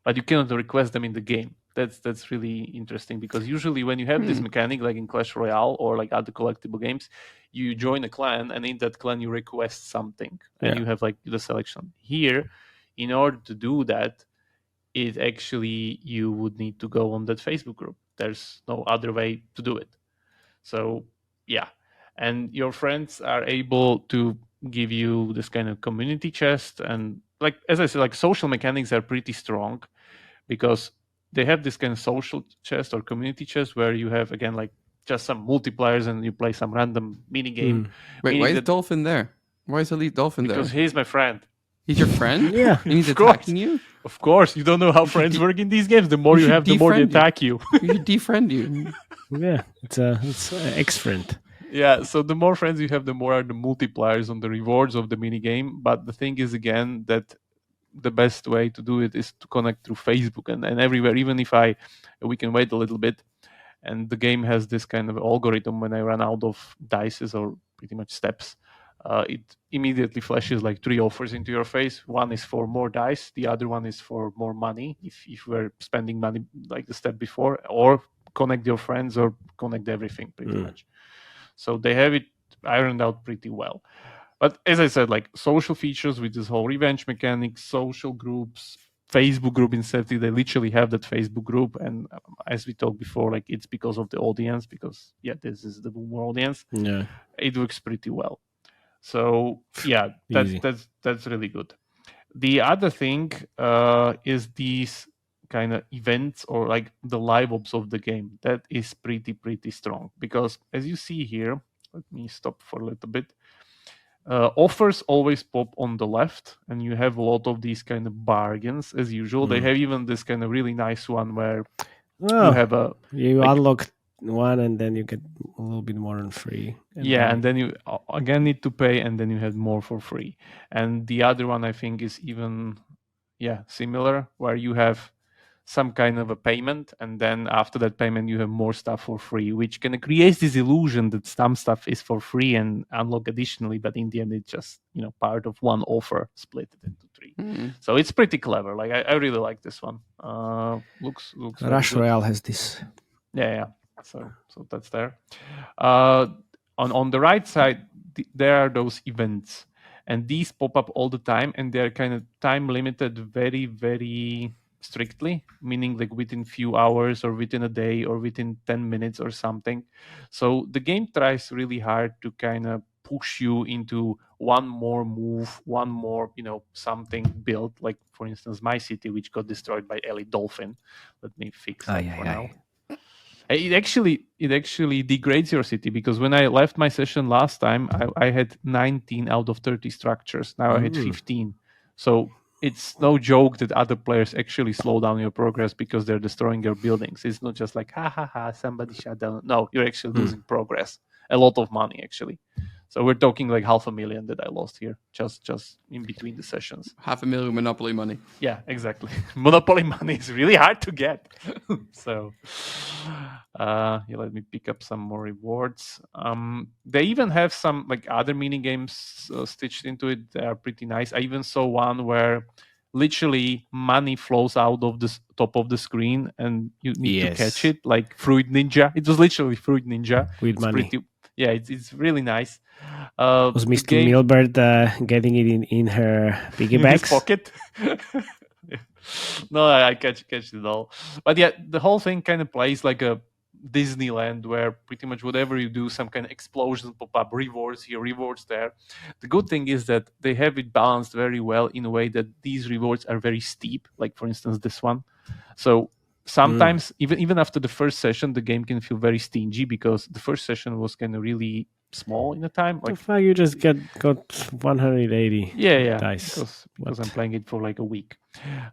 [SPEAKER 1] But you cannot request them in the game. That's really interesting because usually when you have this mechanic, like in Clash Royale or like other collectible games, you join a clan and in that clan you request something and you have like the selection. Here, in order to do that, it actually you would need to go on that Facebook group. There's no other way to do it. So yeah, and your friends are able to give you this kind of community chest, and like as I said, like social mechanics are pretty strong because they have this kind of social chest or community chest where you have again like just some multipliers and you play some random mini game.
[SPEAKER 3] Wait, why is Dolphin there? Why is EliteDolphin there?
[SPEAKER 1] Because he's my friend.
[SPEAKER 3] He's your friend?
[SPEAKER 2] Yeah.
[SPEAKER 3] And he's attacking you?
[SPEAKER 1] Of course. You don't know how friends work in these games. The more you have, the more they attack you.
[SPEAKER 3] You should defriend you.
[SPEAKER 2] Yeah, it's ex-friend.
[SPEAKER 1] Yeah, so the more friends you have, the more are the multipliers on the rewards of the mini game. But the thing is, again, that the best way to do it is to connect through Facebook and everywhere. Even if we can wait a little bit, and the game has this kind of algorithm when I run out of dices or pretty much steps, it immediately flashes like 3 offers into your face. One is for more dice, the other one is for more money if we're spending money like the step before, or connect your friends or connect everything pretty much. So they have it ironed out pretty well. But as I said, like social features with this whole revenge mechanic, social groups, Facebook group incentive, they literally have that Facebook group. And as we talked before, like it's because of the audience, because this is the boomer audience.
[SPEAKER 2] Yeah,
[SPEAKER 1] it works pretty well. So yeah, that's really good. The other thing is these kind of events or like the live ops of the game. That is pretty strong because as you see here, let me stop for a little bit. Offers always pop on the left, and you have a lot of these kind of bargains as usual. They have even this kind of really nice one where you have
[SPEAKER 2] you unlock one and then you get a little bit more on free.
[SPEAKER 1] And then you again need to pay, and then you have more for free. And the other one I think is even similar, where you have some kind of a payment, and then after that payment you have more stuff for free, which kind of creates this illusion that some stuff is for free and unlock additionally, but in the end it's just part of one offer split into 3. So it's pretty clever. Like I really like this one. Looks
[SPEAKER 2] Rush Royale has this.
[SPEAKER 1] So that's there. On the right side there are those events, and these pop up all the time, and they're kind of time limited very, very strictly, meaning like within few hours or within a day or within 10 minutes or something. So the game tries really hard to kind of push you into one more move, one more, something built. Like for instance, my city, which got destroyed by EliteDolphin. Let me fix that for now. It actually degrades your city, because when I left my session last time, I had 19 out of 30 structures. Now I had 15. So it's no joke that other players actually slow down your progress because they're destroying your buildings. It's not just like, somebody shut down. No, you're actually losing progress. A lot of money, actually. So we're talking like 500,000 that I lost here, just in between the sessions.
[SPEAKER 3] 500,000 Monopoly money.
[SPEAKER 1] Yeah, exactly. Monopoly money is really hard to get. So let me pick up some more rewards. They even have some like other mini games stitched into it. They are pretty nice. I even saw one where literally money flows out of the top of the screen and you need to catch it, like Fruit Ninja. It was literally Fruit Ninja.
[SPEAKER 2] With money.
[SPEAKER 1] It's really nice.
[SPEAKER 2] Was Mr. Milburn getting it in her piggy banks?
[SPEAKER 1] In his pocket? No, I catch it all. But yeah, the whole thing kind of plays like a Disneyland, where pretty much whatever you do, some kind of explosions pop up, rewards here, rewards there. The good thing is that they have it balanced very well in a way that these rewards are very steep, like for instance this one. So sometimes even after the first session, the game can feel very stingy, because the first session was kind of really small in the time.
[SPEAKER 2] Like, the fact you just got 180 dice.
[SPEAKER 1] Because I'm playing it for like a week.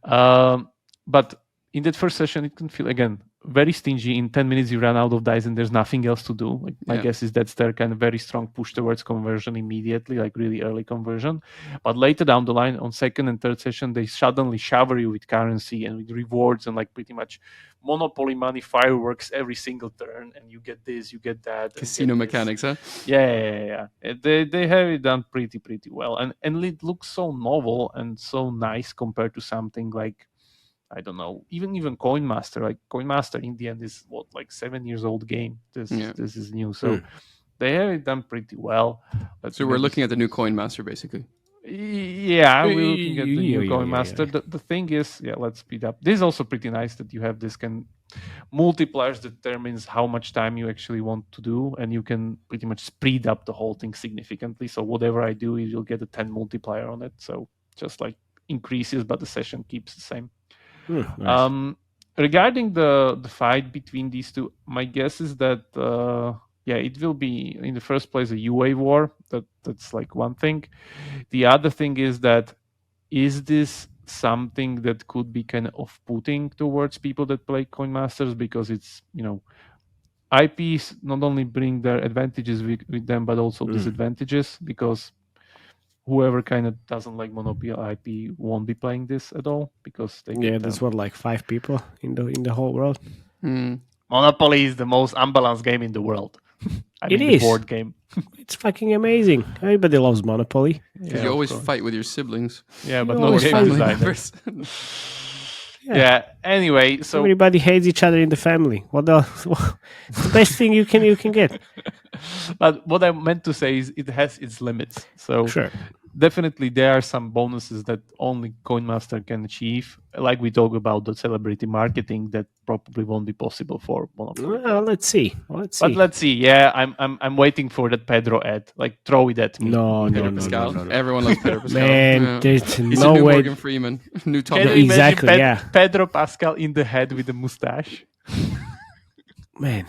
[SPEAKER 1] But in that first session, it can feel, again, very stingy. In 10 minutes, you run out of dice and there's nothing else to do. Like, my guess is that's their kind of very strong push towards conversion immediately, like really early conversion. But later down the line, on second and third session, they suddenly shower you with currency and with rewards and like pretty much Monopoly money fireworks every single turn, and you get this, you get that.
[SPEAKER 3] Casino mechanics, huh?
[SPEAKER 1] Yeah. They have it done pretty well, and it looks so novel and so nice compared to something like, I don't know, even Coin Master. Like Coin Master in the end is like 7 years old game. This is new, so they have it done pretty well.
[SPEAKER 3] So we're looking at the new Coin Master, basically.
[SPEAKER 1] Yeah, we're looking at the new Coin Master. The thing is, let's speed up. This is also pretty nice that you have this multipliers determines how much time you actually want to do, and you can pretty much speed up the whole thing significantly. So whatever I do, you'll get a 10 multiplier on it. So just like increases, but the session keeps the same.
[SPEAKER 2] Nice.
[SPEAKER 1] Regarding the fight between these two, my guess is that it will be in the first place a UA war. That's like one thing. The other thing is that, is this something that could be kind of off-putting towards people that play Coin Masters, because it's, IPs not only bring their advantages with them, but also disadvantages, because whoever kind of doesn't like Monopoly IP won't be playing this at all, because they get
[SPEAKER 2] there's like 5 people in the whole world.
[SPEAKER 1] Monopoly is the most unbalanced game in the world.
[SPEAKER 2] It is
[SPEAKER 1] the board game.
[SPEAKER 2] It's fucking amazing. Everybody loves Monopoly.
[SPEAKER 3] Because you always fight with your siblings.
[SPEAKER 1] Yeah, but no game designers. Anyway, so
[SPEAKER 2] everybody hates each other in the family. What else? It's the best thing you can get.
[SPEAKER 1] But what I meant to say is it has its limits. So definitely there are some bonuses that only Coin Master can achieve. Like we talk about the celebrity marketing, that probably won't be possible for Monopoly.
[SPEAKER 2] Well, let's see.
[SPEAKER 1] But let's see. Yeah, I'm waiting for that Pedro ad. Like, throw it at me.
[SPEAKER 2] No.
[SPEAKER 3] Everyone loves Pedro Pascal.
[SPEAKER 2] Man, there's
[SPEAKER 3] He's
[SPEAKER 2] no
[SPEAKER 3] a new
[SPEAKER 2] way.
[SPEAKER 3] Morgan Freeman, new Tom.
[SPEAKER 2] Exactly.
[SPEAKER 1] Pedro Pascal in the head with a mustache.
[SPEAKER 2] Man,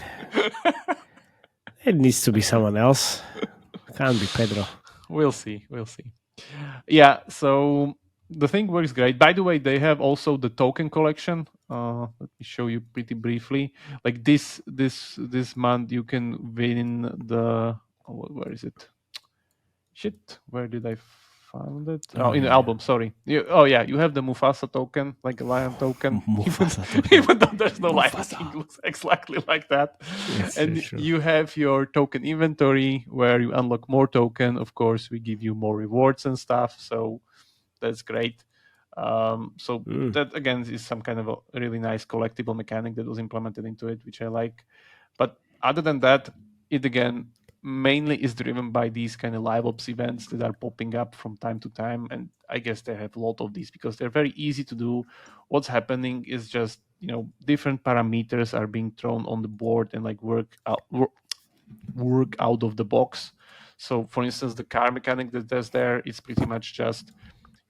[SPEAKER 2] it needs to be someone else. Can't be Pedro.
[SPEAKER 1] We'll see. Yeah, so the thing works great. By the way, they have also the token collection. Let me show you pretty briefly. Like this month, you can win the... where is it? Shit, where did I find it? In the album, sorry. You have the Mufasa token, like a lion token. Even though there's no lion, it looks exactly like that.
[SPEAKER 2] Yes,
[SPEAKER 1] and you have your token inventory where you unlock more token. Of course, we give you more rewards and stuff, so that's great. That again is some kind of a really nice collectible mechanic that was implemented into it, which I like. But other than that, it again mainly is driven by these kind of live ops events that are popping up from time to time, and I guess they have a lot of these because they're very easy to do. What's happening is just different parameters are being thrown on the board and like work out of the box. So, for instance, the car mechanic that's there is pretty much just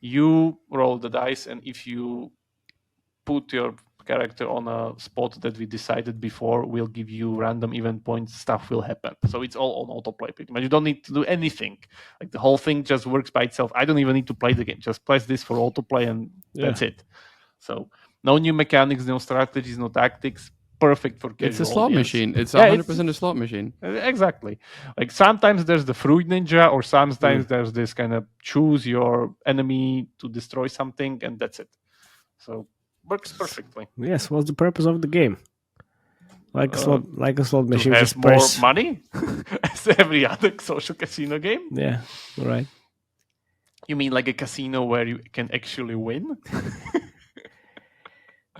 [SPEAKER 1] you roll the dice, and if you put your character on a spot that we decided before, we'll give you random event points, stuff will happen. So it's all on autoplay pretty much. You don't need to do anything. Like the whole thing just works by itself. I don't even need to play the game. Just press this for autoplay and that's it. So no new mechanics, no strategies, no tactics. Perfect for casual
[SPEAKER 3] It's a slot
[SPEAKER 1] audience.
[SPEAKER 3] machine. It's 100% a slot machine.
[SPEAKER 1] Exactly. Like sometimes there's the Fruit Ninja, or sometimes there's this kind of choose your enemy to destroy something, and that's it. So works perfectly.
[SPEAKER 2] Yes, what's the purpose of the game? Like a slot machine,
[SPEAKER 1] to have
[SPEAKER 2] just
[SPEAKER 1] more
[SPEAKER 2] press
[SPEAKER 1] money, as every other social casino game.
[SPEAKER 2] Yeah, right.
[SPEAKER 1] You mean like a casino where you can actually win?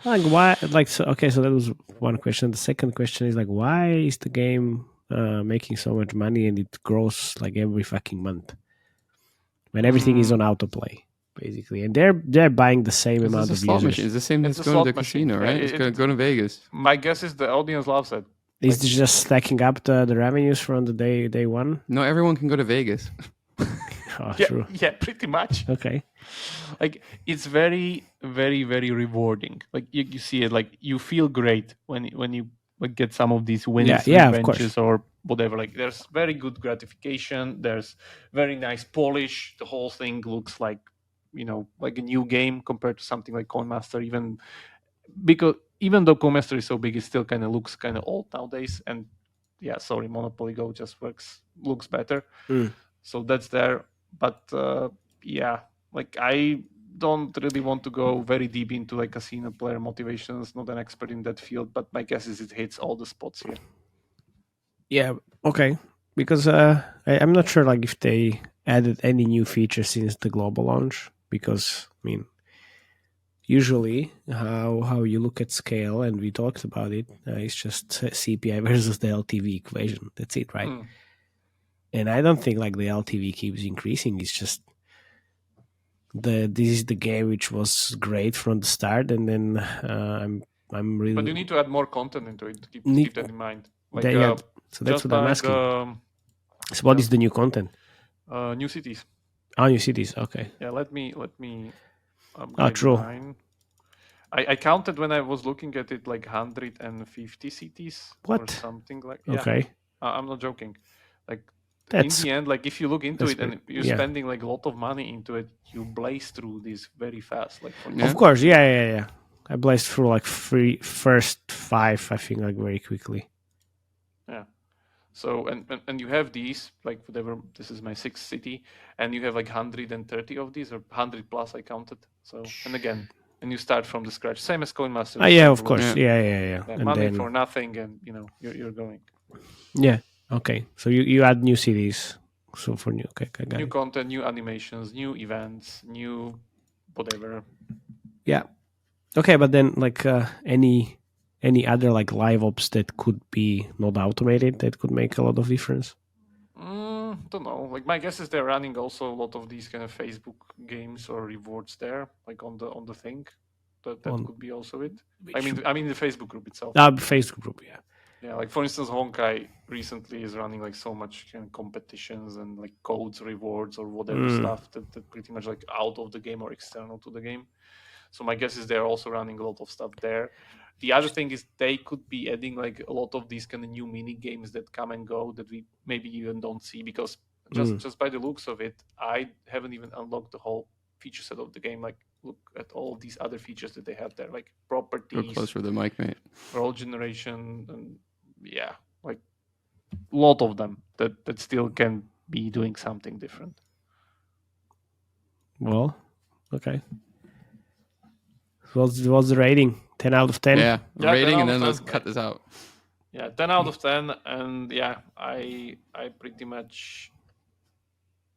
[SPEAKER 2] Like why? Like so, okay, so that was one question. The second question is like, why is the game making so much money and it grows like every fucking month when everything is on autoplay? Basically, and they're buying the same amount of
[SPEAKER 3] slot
[SPEAKER 2] users.
[SPEAKER 3] Machine. It's the same
[SPEAKER 1] It's
[SPEAKER 3] as
[SPEAKER 1] a
[SPEAKER 3] going to
[SPEAKER 1] slot
[SPEAKER 3] the
[SPEAKER 1] machine.
[SPEAKER 3] casino, right? It's going to go to Vegas.
[SPEAKER 1] My guess is the audience loves it.
[SPEAKER 2] Is it just stacking up the revenues from the day one?
[SPEAKER 3] No, everyone can go to Vegas.
[SPEAKER 2] Oh,
[SPEAKER 1] Yeah,
[SPEAKER 2] true.
[SPEAKER 1] yeah, pretty much.
[SPEAKER 2] Okay.
[SPEAKER 1] Like it's very, very, very rewarding. Like you see it, like you feel great when you like get some of these wins,
[SPEAKER 2] of course.
[SPEAKER 1] benches or whatever. Like there's very good gratification. There's very nice polish. The whole thing looks like, like a new game compared to something like Coin Master. Even though Coin Master is so big, it still kind of looks kind of old nowadays. And yeah, sorry, Monopoly Go just looks better. So that's there. But yeah, like I don't really want to go very deep into like casino player motivations. Not an expert in that field, but my guess is it hits all the spots here.
[SPEAKER 2] Yeah. Okay. Because I'm not sure like if they added any new features since the global launch. Because I mean, usually how you look at scale, and we talked about it, it's just CPI versus the LTV equation. That's it, right? And I don't think like the LTV keeps increasing. It's just this is the game which was great from the start, and then I'm really.
[SPEAKER 1] But you need to add more content into it. Keep that in mind. Like,
[SPEAKER 2] so that's what I'm asking. So what is the new content?
[SPEAKER 1] New cities.
[SPEAKER 2] Oh, new cities. Okay.
[SPEAKER 1] Yeah, let me.
[SPEAKER 2] True.
[SPEAKER 1] Mine. I counted when I was looking at it like 150 cities.
[SPEAKER 2] What?
[SPEAKER 1] Or something like.
[SPEAKER 2] Okay.
[SPEAKER 1] Yeah. I'm not joking. Like. In the end, like if you look into it and you're spending like a lot of money into it, you blaze through this very fast. Like
[SPEAKER 2] of course, yeah. I blazed through like first 5, I think, like very quickly.
[SPEAKER 1] Yeah. So and you have these like whatever. This is my 6th city, and you have like 130 of these or 100 plus. I counted. So and again, and you start from the scratch, same as Coin Master.
[SPEAKER 2] Yeah, of course. Yeah.
[SPEAKER 1] And money for nothing, and you're going.
[SPEAKER 2] Yeah. Okay, so you add new cities, so for new
[SPEAKER 1] new content, new animations, new events, new whatever.
[SPEAKER 2] Yeah, okay, but then like any other like live ops that could be not automated that could make a lot of difference.
[SPEAKER 1] Don't know. Like my guess is they're running also a lot of these kind of Facebook games or rewards there, like on the thing. That could be also it. I mean the Facebook group itself.
[SPEAKER 2] Facebook group, yeah.
[SPEAKER 1] Yeah, like for instance, Honkai recently is running like so much kind of competitions and like codes, rewards, or whatever stuff that pretty much like out of the game or external to the game. So my guess is they're also running a lot of stuff there. The other thing is they could be adding like a lot of these kind of new mini games that come and go that we maybe even don't see, because just by the looks of it, I haven't even unlocked the whole feature set of the game. Like look at all of these other features that they have there, like properties.
[SPEAKER 3] Go closer to the mic, mate.
[SPEAKER 1] Role generation, and yeah, like a lot of them that still can be doing something different.
[SPEAKER 2] Well, okay. What's the rating? 10 out of 10?
[SPEAKER 3] Yeah, rating, and then let's cut this out.
[SPEAKER 1] Yeah, 10 out of 10, and yeah, I pretty much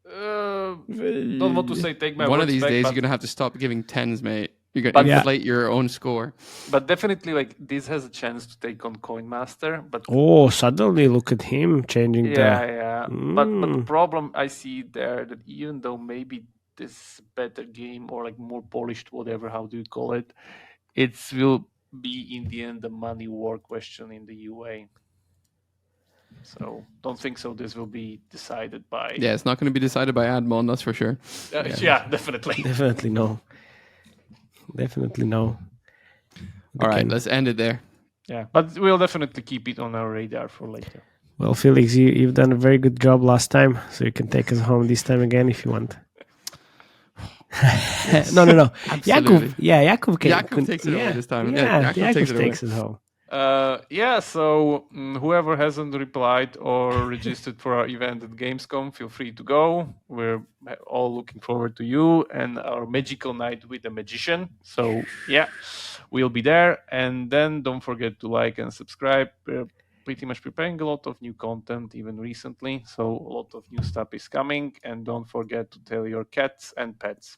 [SPEAKER 1] don't want to say take my
[SPEAKER 3] One
[SPEAKER 1] words
[SPEAKER 3] of these
[SPEAKER 1] back,
[SPEAKER 3] days
[SPEAKER 1] but
[SPEAKER 3] you're gonna have to stop giving 10s, mate. You're gonna inflate your own score.
[SPEAKER 1] But definitely, like this has a chance to take on Coin Master. But
[SPEAKER 2] suddenly look at him changing.
[SPEAKER 1] Yeah. But the problem I see there that even though maybe this better game or like more polished, whatever, how do you call it, it will be in the end the money war question in the UA. So don't think so. This will be decided by.
[SPEAKER 3] Yeah, it's not going to be decided by Admon, that's for sure.
[SPEAKER 1] Yeah, definitely.
[SPEAKER 2] Definitely no.
[SPEAKER 3] All right, let's end it there.
[SPEAKER 1] Yeah, but we'll definitely keep it on our radar for later.
[SPEAKER 2] Well, Felix, you've done a very good job last time, so you can take us home this time again if you want. No. Jakub, Jakub
[SPEAKER 3] takes it over this time.
[SPEAKER 2] Yeah,
[SPEAKER 3] Jakub
[SPEAKER 2] takes it home.
[SPEAKER 1] So whoever hasn't replied or registered for our event at Gamescom, feel free to go. We're all looking forward to you and our magical night with the magician. So yeah, we'll be there. And then don't forget to like and subscribe. We're pretty much preparing a lot of new content even recently. So a lot of new stuff is coming. And don't forget to tell your cats and pets.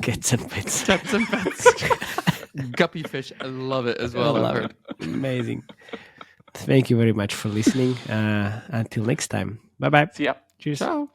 [SPEAKER 2] Cats and pets.
[SPEAKER 3] Cats and pets. Guppy fish, I love it as well.
[SPEAKER 2] I love it. Amazing. Thank you very much for listening. Until next time. Bye-bye.
[SPEAKER 1] See ya.
[SPEAKER 2] Cheers.
[SPEAKER 3] Ciao.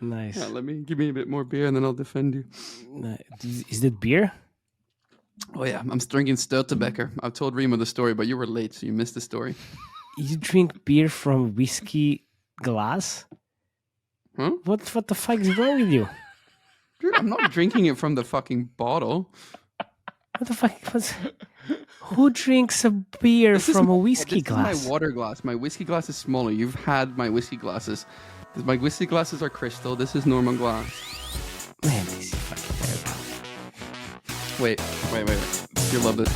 [SPEAKER 2] Nice.
[SPEAKER 3] Yeah, give me a bit more beer and then I'll defend you.
[SPEAKER 2] Is that beer?
[SPEAKER 3] Oh yeah, I'm drinking Stoutebeker. I've told Remo the story, but you were late, so you missed the story.
[SPEAKER 2] You drink beer from whiskey glass?
[SPEAKER 3] Huh?
[SPEAKER 2] What the fuck is wrong with you?
[SPEAKER 3] Dude, I'm not drinking it from the fucking bottle.
[SPEAKER 2] What the fuck? Who drinks a beer from a whiskey glass?
[SPEAKER 3] This is my water glass. My whiskey glass is smaller. You've had my whiskey glasses. Because my whiskey glasses are crystal. This is normal glass.
[SPEAKER 2] Man, this is fucking terrible.
[SPEAKER 3] Wait. You love this.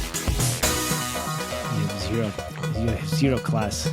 [SPEAKER 2] You have zero class.